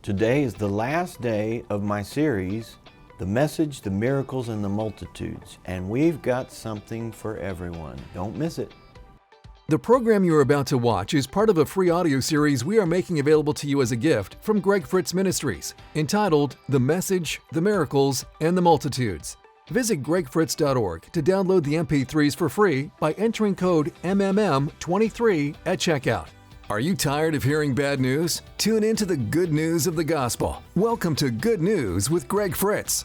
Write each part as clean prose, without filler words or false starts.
Today is the last day of my series, The Message, the Miracles, and the Multitudes, and we've got something for everyone. Don't miss it. The program you're about to watch is part of a free audio series we are making available to you as a gift from Greg Fritz Ministries, entitled The Message, the Miracles, and the Multitudes. Visit gregfritz.org to download the MP3s for free by entering code MMM23 at checkout. Are you tired of hearing bad news? Tune into the good news of the gospel. Welcome to Good News with Greg Fritz.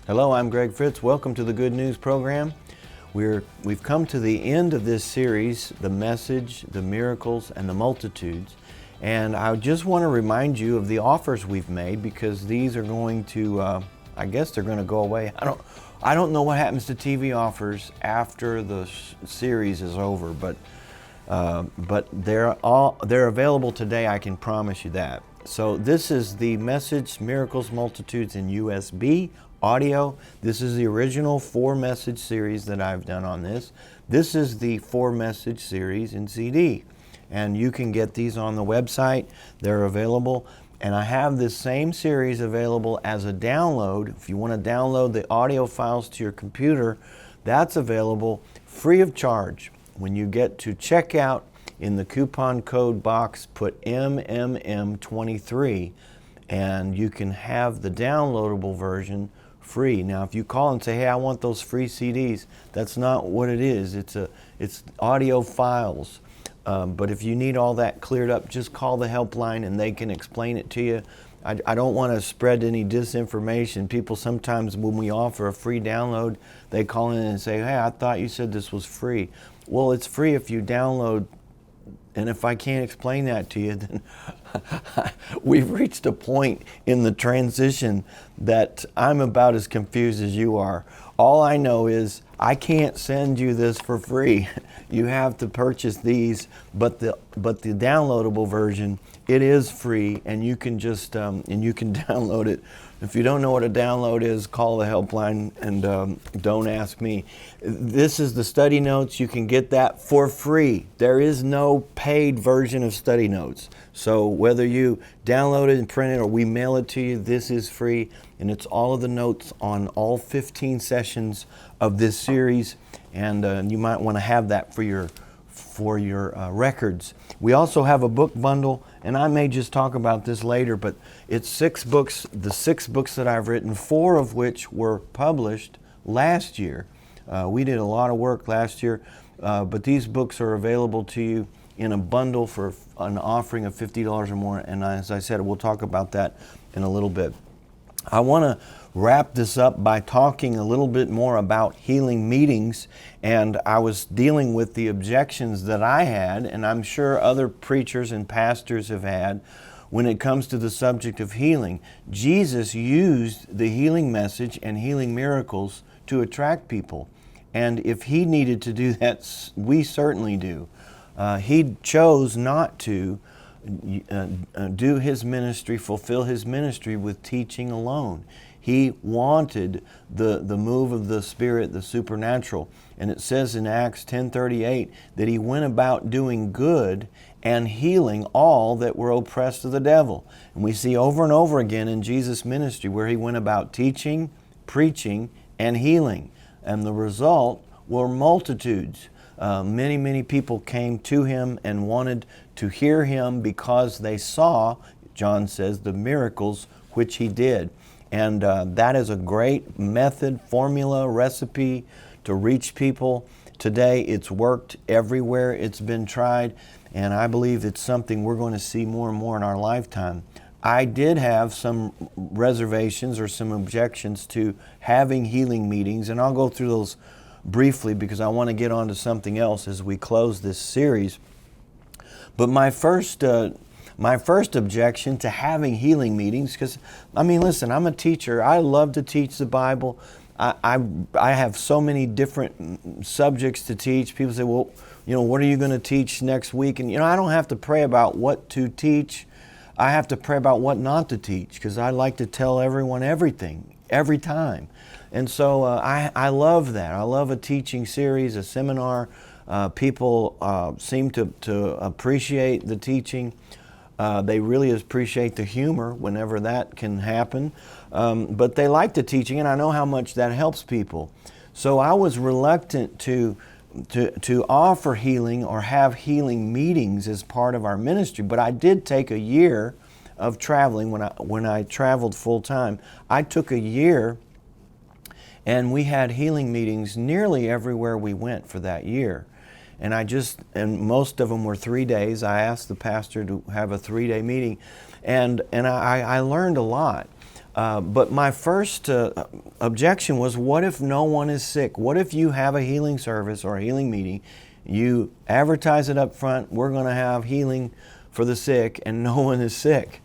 Hello, I'm Greg Fritz. Welcome to the Good News program. We've come to the end of this series, The Message, the Miracles, and the Multitudes. And I just want to remind you of the offers we've made, because these are going to, I guess they're going to go away. I don't know what happens to TV offers after the series is over, but they're available today, I can promise you that. So this is the Message, Miracles, Multitudes in USB audio. This is the original 4-message series that I've done on this. This is the 4-message series in CD, and you can get these on the website. They're available, and I have this same series available as a download. If you want to download the audio files to your computer, that's available free of charge. When you get to checkout, in the coupon code box, put MMM23, and you can have the downloadable version free. Now, if you call and say, hey, I want those free CDs, that's not what it is. It's audio files. But if you need all that cleared up, just call the helpline and they can explain it to you. I don't want to spread any disinformation. People sometimes, when we offer a free download, they call in and say, hey, I thought you said this was free. Well, it's free if you download, and if I can't explain that to you, then we've reached a point in the transition that I'm about as confused as you are. All I know is I can't send you this for free. You have to purchase these, but the downloadable version, it is free, and you can just and you can download it. If you don't know what a download is, call the helpline and don't ask me. This is the study notes. You can get that for free. There is no paid version of study notes. So whether you download it and print it or we mail it to you, this is free, and it's all of the notes on all 15 sessions of this series, and you might want to have that for your records. We also have a book bundle, and I may just talk about this later, but it's 6 books, the 6 books that I've written, 4 of which were published last year. We did a lot of work last year, but these books are available to you in a bundle for an offering of $50 or more, and as I said, we'll talk about that in a little bit. I want to wrap this up by talking a little bit more about healing meetings, and I was dealing with the objections that I had, and I'm sure other preachers and pastors have had, when it comes to the subject of healing. Jesus used the healing message and healing miracles to attract people, and if He needed to do that, we certainly do. He chose not to do His ministry, fulfill His ministry with teaching alone. He wanted the move of the Spirit, the supernatural. And it says in Acts 10:38 that He went about doing good and healing all that were oppressed of the devil. And we see over and over again in Jesus' ministry where He went about teaching, preaching, and healing. And the result were multitudes. Many people came to Him and wanted to hear Him because they saw, John says, the miracles which He did. And that is a great method, formula, recipe to reach people. Today it's worked everywhere it's been tried, and I believe it's something we're going to see more and more in our lifetime. I did have some reservations or some objections to having healing meetings, and I'll go through those briefly because I want to get on to something else as we close this series. But my first objection to having healing meetings, because, I mean, listen, I'm a teacher. I love to teach the Bible. I have so many different subjects to teach. People say, well, what are you going to teach next week? And, I don't have to pray about what to teach. I have to pray about what not to teach, because I like to tell everyone everything, every time. And so I love that. I love a teaching series, a seminar. People seem to appreciate the teaching. They really appreciate the humor whenever that can happen. But they like the teaching, and I know how much that helps people. So I was reluctant to offer healing or have healing meetings as part of our ministry. But I did take a year of traveling when I traveled full time. I took a year, and we had healing meetings nearly everywhere we went for that year. And most of them were 3 days. I asked the pastor to have a 3-day meeting, and I learned a lot. But my first objection was, what if no one is sick? What if you have a healing service or a healing meeting, you advertise it up front, we're going to have healing for the sick, and no one is sick?